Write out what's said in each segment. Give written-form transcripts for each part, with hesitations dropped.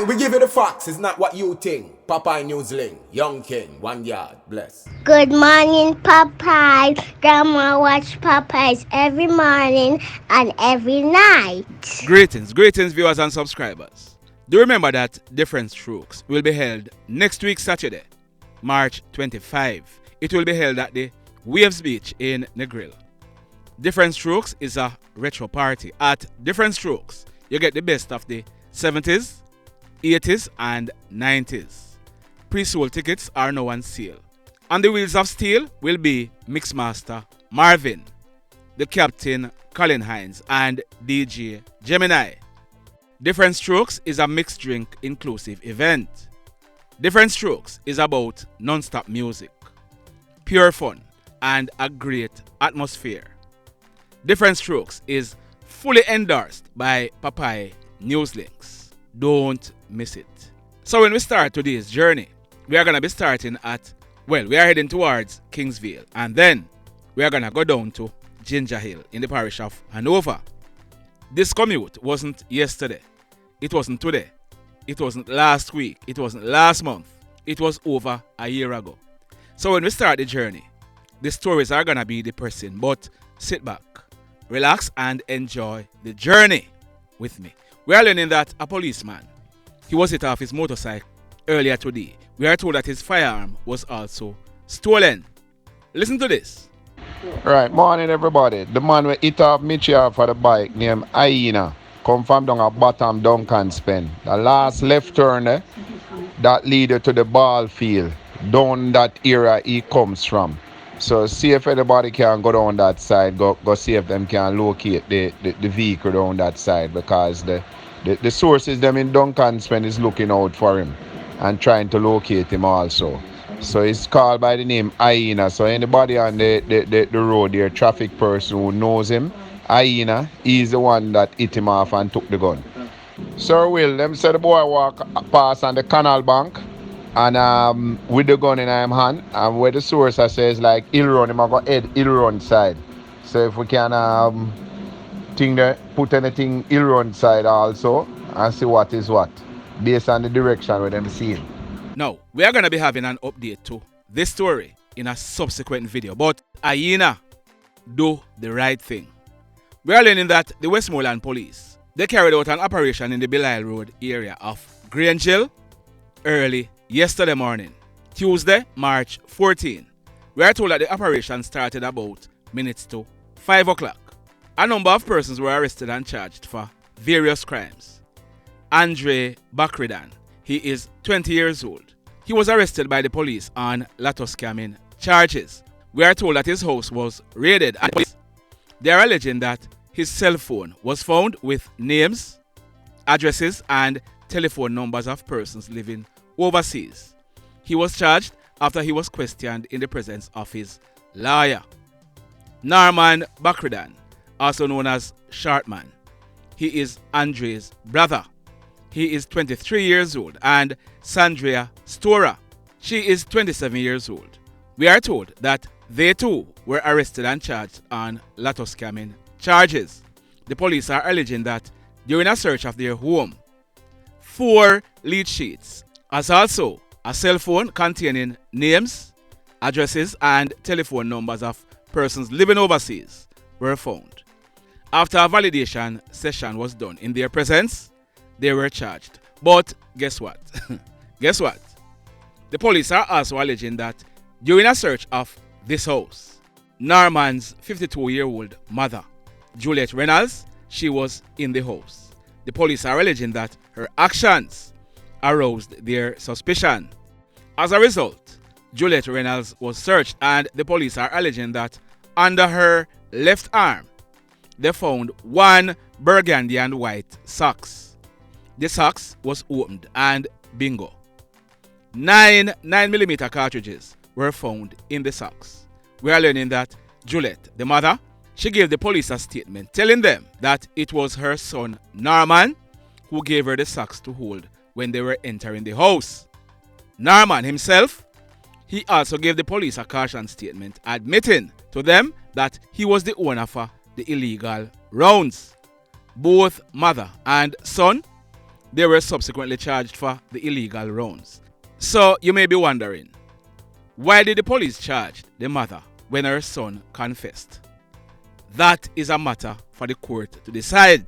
Aye, we give you the facts. It's not what you think. Popeye Newsling, Young King, 1 yard, bless. Good morning, Popeye. Grandma watch Popeyes every morning and every night. Greetings, viewers and subscribers. Do remember that Different Strokes will be held next week, Saturday, March 25. It will be held at the Waves Beach in Negril. Different Strokes is a retro party. At Different Strokes, you get the best of the 70s, 80s, and 90s. Pre-sold tickets are now on sale. On the wheels of steel will be Mixmaster Marvin, the Captain Colin Hines, and DJ Gemini. Different Strokes is a mixed drink inclusive event. Different Strokes is about non-stop music, pure fun, and a great atmosphere. Different Strokes is fully endorsed by Popeye Newslinks. Don't miss it. So when we start today's journey, we are going to be starting at, we are heading towards Kingsvale, and then we are going to go down to Ginger Hill in the parish of Hanover. This commute wasn't yesterday, it wasn't today, it wasn't last week, it wasn't last month, it was over a year ago. So when we start the journey, the stories are going to be depressing, but sit back, relax, and enjoy the journey with me. We are learning that a policeman, he was hit off his motorcycle earlier today. We are told that his firearm was also stolen. Listen to this. Right, morning everybody. The man we hit off Mitchie off for the bike named Aina come from down at bottom Duncan Spen. The last left turn that leaded to the ball field, down that area he comes from. So see if anybody can go down that side, go see if them can locate the vehicle down that side, because the sources them in Duncan Spen is looking out for him and trying to locate him also. So it's called by the name Aina. So anybody on the road there, traffic person who knows him, Aina, he's the one that hit him off and took the gun. Sir Will, them said the boy walk past on the canal bank and with the gun in him hand, and where the source says like he'll run, him go head he'll run side. So if we can put anything he'll run side also and see what is what, based on the direction where them see him. Now, we are going to be having an update to this story in a subsequent video. But Aina, do the right thing. We are learning that the Westmoreland police, they carried out an operation in the Belial Road area of Grangeville early yesterday morning, Tuesday, March 14. We are told that the operation started about minutes to 5 o'clock. A number of persons were arrested and charged for various crimes. Andre Backriddan, he is 20 years old. He was arrested by the police on lotto scamming charges. We are told that his house was raided and they are alleging that his cell phone was found with names, addresses, and telephone numbers of persons living overseas. He was charged after he was questioned in the presence of his lawyer. Norman Backriddan, also known as Shartman, he is Andre's brother. He is 23 years old, and Sandria Stora, she is 27 years old. We are told that they too were arrested and charged on lotto scamming charges. The police are alleging that during a search of their home, 4 lead sheets, as also a cell phone containing names, addresses, and telephone numbers of persons living overseas were found. After a validation session was done in their presence, they were charged. But guess what? Guess what? The police are also alleging that during a search of this house, Norman's 52-year-old mother, Juliet Reynolds, she was in the house. The police are alleging that her actions aroused their suspicion. As a result, Juliet Reynolds was searched, and the police are alleging that under her left arm, they found 1 burgundy and white socks. The socks was opened and bingo. 9 9mm cartridges were found in the socks. We are learning that Juliet, the mother, she gave the police a statement telling them that it was her son Norman who gave her the socks to hold when they were entering the house. Norman himself, he also gave the police a caution statement admitting to them that he was the owner for the illegal rounds. Both mother and son, They were subsequently charged for the illegal rounds. So you may be wondering, why did the police charge the mother when her son confessed? That is a matter for the court to decide.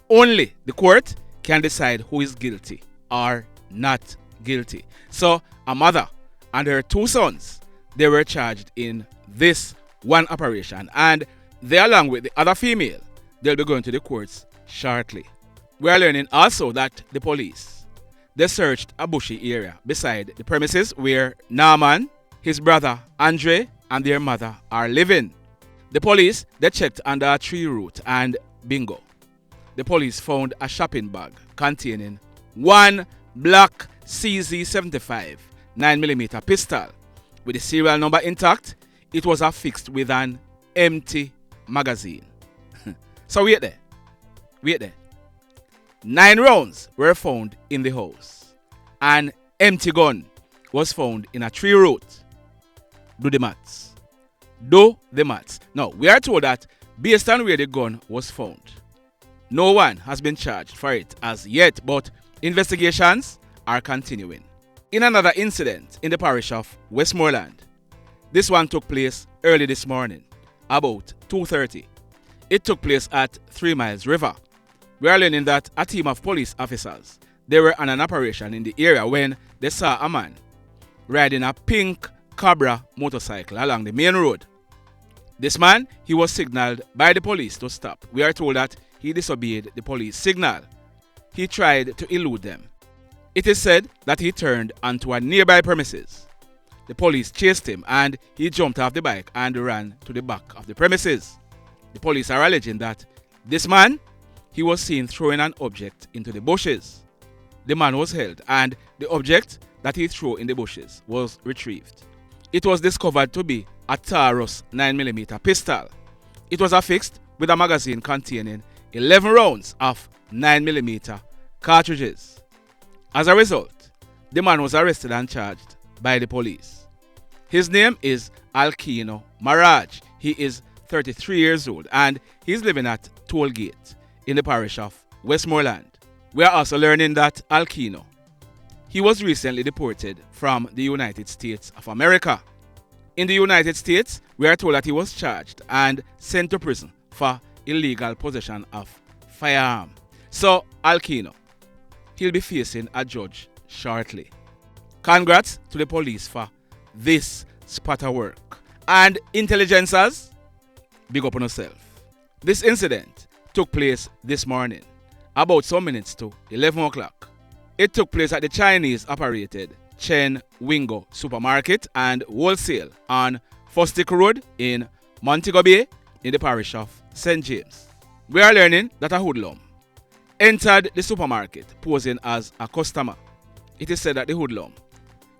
Only the court can decide who is guilty or not guilty. So a mother and her two sons, they were charged in this one operation, and they, along with the other female, they'll be going to the courts shortly. We are learning also that the police, they searched a bushy area beside the premises where Norman, his brother Andre, and their mother are living. The police, they checked under a tree root, and bingo, the police found a shopping bag containing one black CZ75 9mm pistol with the serial number intact. It was affixed with an empty magazine. So wait there. 9 rounds were found in the house. An empty gun was found in a tree root. Do the maths. Now, we are told that based on where the gun was found, no one has been charged for it as yet, but investigations are continuing. In another incident in the parish of Westmoreland, this one took place early this morning, about 2:30. It took place at 3 Miles River. We are learning that a team of police officers, they were on an operation in the area when they saw a man riding a pink Cobra motorcycle along the main road. This man, he was signaled by the police to stop. We are told that he disobeyed the police signal. He tried to elude them. It is said that he turned onto a nearby premises. The police chased him and he jumped off the bike and ran to the back of the premises. The police are alleging that this man, he was seen throwing an object into the bushes. The man was held and the object that he threw in the bushes was retrieved. It was discovered to be a Taurus 9mm pistol. It was affixed with a magazine containing 11 rounds of 9mm cartridges. As a result, the man was arrested and charged by the police. His name is Alkeino Maragh. He is 33 years old and he's living at Tollgate in the parish of Westmoreland. We are also learning that Alkeino, he was recently deported from the United States of America. In the United States, we are told that he was charged and sent to prison for illegal possession of firearm. So Alkeino, he'll be facing a judge shortly. Congrats to the police for this spatter work. And intelligencers, big up on yourself. This incident took place this morning, about some minutes to 11 o'clock. It took place at the Chinese-operated Chen Wingo Supermarket and Wholesale on Fosdick Road in Montego Bay in the parish of St. James. We are learning that a hoodlum entered the supermarket posing as a customer. It is said that the hoodlum,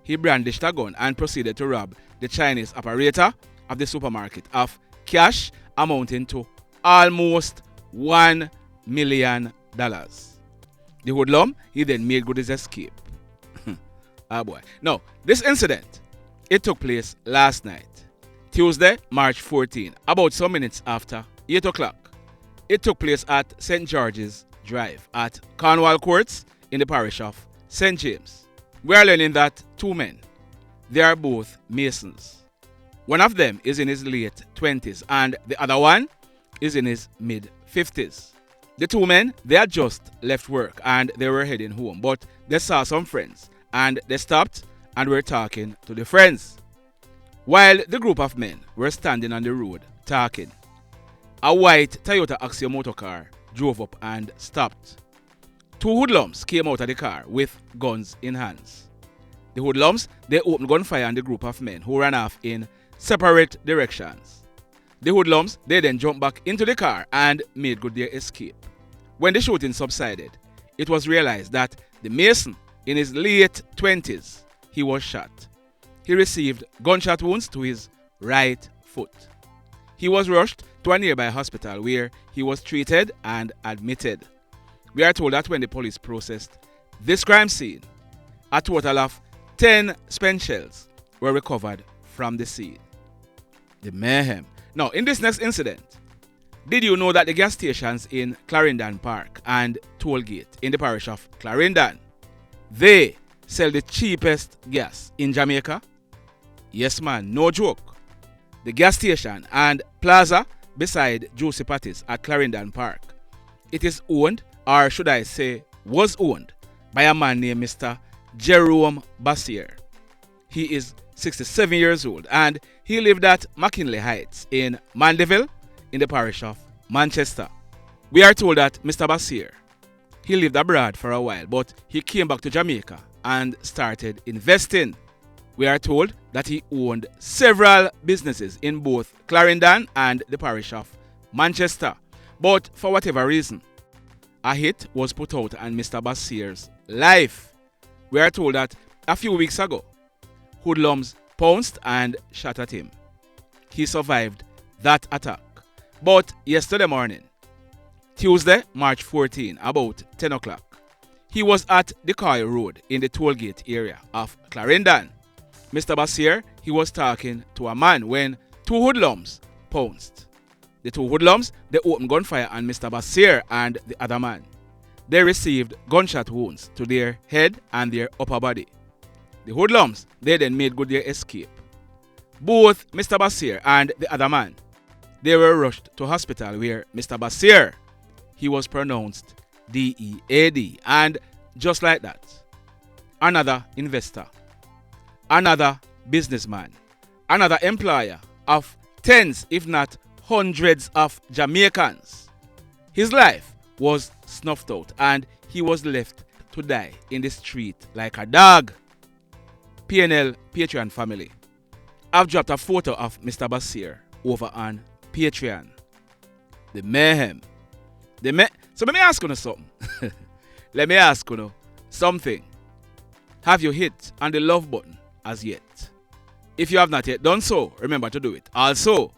he brandished a gun and proceeded to rob the Chinese operator of the supermarket of cash amounting to almost $1 million. The hoodlum, he then made good his escape. Ah boy. Now, this incident, it took place last night, Tuesday, March 14, about some minutes after 8 o'clock. It took place at St. George's Drive at Cornwall Courts in the parish of St. James. We are learning that 2 men, they are both Masons. One of them is in his late 20s and the other one is in his mid 50s. The 2 men, they had just left work and they were heading home, but they saw some friends and they stopped and were talking to the friends. While the group of men were standing on the road talking, a white Toyota Ackelia motor car drove up and stopped. 2 hoodlums came out of the car with guns in hands. The hoodlums, they opened gunfire on the group of men who ran off in separate directions. The hoodlums, they then jumped back into the car and made good their escape. When the shooting subsided, it was realized that the Mason, in his late 20s, he was shot. He received gunshot wounds to his right foot. He was rushed to a nearby hospital where he was treated and admitted. We are told that when the police processed this crime scene, a total of 10 spent shells were recovered from the scene. The mayhem. Now, in this next incident, Did you know that the gas stations in Clarendon Park and Tollgate in the parish of Clarendon, they sell the cheapest gas in Jamaica? Yes man, no joke. The gas station and plaza beside Juicy Patties at Clarendon Park, it is owned, or should I say was owned, by a man named Mr. Jerome Bassier. He is 67 years old and he lived at McKinley Heights in Mandeville in the parish of Manchester. We are told that Mr. Bassier, he lived abroad for a while, but he came back to Jamaica and started investing. We are told that he owned several businesses in both Clarendon and the parish of Manchester. But for whatever reason, a hit was put out on Mr. Bassier's life. We are told that a few weeks ago, hoodlums pounced and shot at him. He survived that attack. But yesterday morning, Tuesday, March 14, about 10 o'clock, he was at the Coy Road in the Tollgate area of Clarendon. Mr. Bassier, he was talking to a man when two hoodlums pounced. The two hoodlums, they opened gunfire on Mr. Bassier and the other man. They received gunshot wounds to their head and their upper body. The hoodlums, they then made good their escape. Both Mr. Bassier and the other man, they were rushed to hospital where Mr. Bassier, he was pronounced DEAD. And just like that, another investor, another businessman, another employer of tens, if not hundreds of Jamaicans, his life was snuffed out and he was left to die in the street like a dog. PNL Patreon family, I've dropped a photo of Mr. Bassier over on Patreon. The mayhem. So let me ask you something. Let me ask you something. Have you hit on the love button as yet? If you have not yet done so, remember to do it. Also,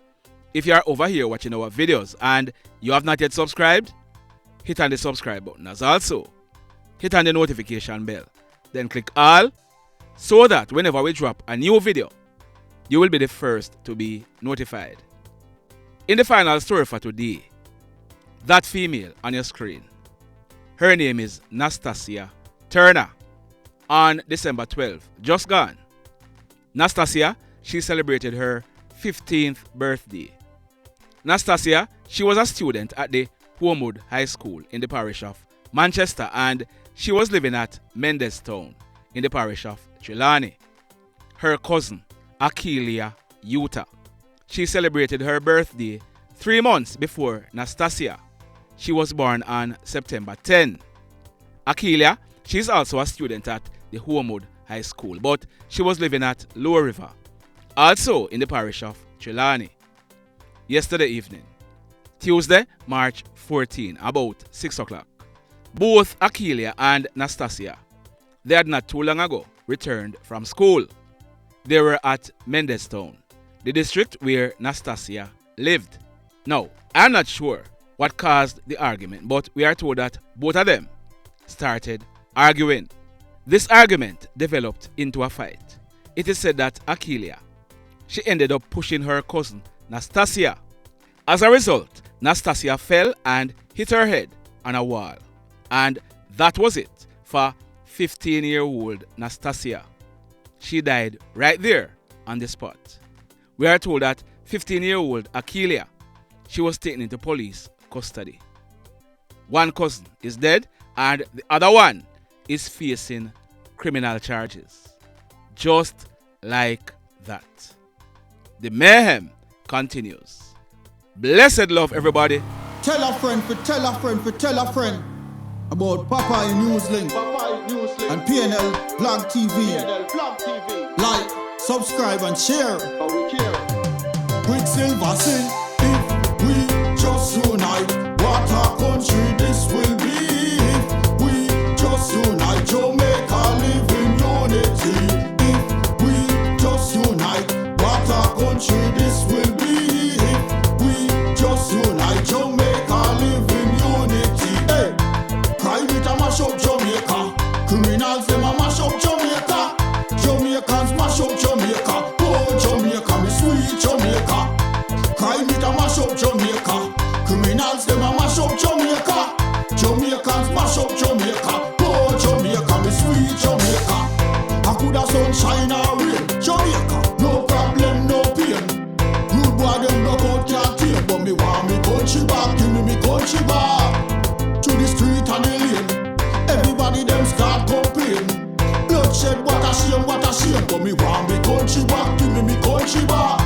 if you are over here watching our videos and you have not yet subscribed, hit on the subscribe button as also. Hit on the notification bell. Then click all so that whenever we drop a new video, you will be the first to be notified. In the final story for today, that female on your screen, her name is Nastacia Turner. On December 12th, just gone, Nastacia, she celebrated her 15th birthday. Nastacia, she was a student at the Homewood High School in the parish of Manchester and she was living at Mendestown in the parish of Trelawney. Her cousin, Ackelia Uter, she celebrated her birthday 3 months before Nastacia. She was born on September 10. Ackelia, she is also a student at the Homewood High School, but she was living at Lower River, also in the parish of Trelawney. Yesterday evening, Tuesday, March 14, about 6 o'clock, both Ackelia and Nastacia, they had not too long ago returned from school. They were at Mendestown, the district where Nastacia lived. Now, I'm not sure what caused the argument, but we are told that both of them started arguing. This argument developed into a fight. It is said that Ackelia, she ended up pushing her cousin Nastacia. As a result, Nastacia fell and hit her head on a wall. And that was it for 15-year-old Nastacia. She died right there on the spot. We are told that 15-year-old Ackelia, she was taken into police custody. One cousin is dead and the other one is facing criminal charges. Just like that. The mayhem continues. Blessed love, everybody. Tell a friend for tell a friend for tell a friend about Popeye Newslink and PNL Blog TV. Like, subscribe and share. Quicksilver sing, if we just unite, what a country this will be. If we just unite, Jamaica live in unity. If we just unite, what a country this will be. If we just unite, Jamaica live in unity. Hey, crime it a mash up Jamaica. Criminals them a mash up Jamaica. Jamaicans mash up Jamaica. Oh Jamaica, me sweet Jamaica. Crime it a mash up Jamaica. Criminals, them a mash up Jamaica. Jamaicans mash up Jamaica. Oh, Jamaica, me sweet Jamaica. I coulda sunshine or rain. Jamaica, no problem, no pain. Rude boy, them no out can't tame. But me want me country back, give me country back. To the street and the lane, everybody them start complain. Bloodshed, what a shame, what a shame. But me want me country back, give me country back.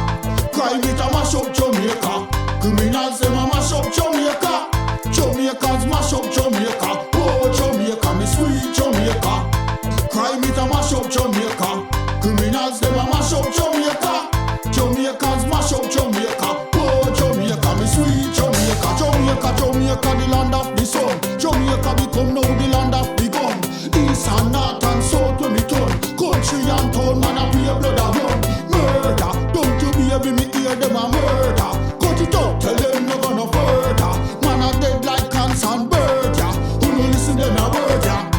Crime it a mash up Jamaica. Criminals them a mash up Jamaica. Jamaicans mash up Jamaica. Oh Jamaica, me sweet Jamaica. Crime it a mash up Jamaica. Criminals them a mash up Jamaica. Jamaicans mash up Jamaica. Oh Jamaica, me sweet Jamaica. Jamaica, Jamaica, the land of the sun. Jamaica become now the land of the gun. East and north and south when me turn. Country and town, man a play blood a run. Murder, don't you baby me hear them a murder. Cut it out, tell them no gonna further. Man a dead like cans and bird, yeah. Who no listen them a word, yeah.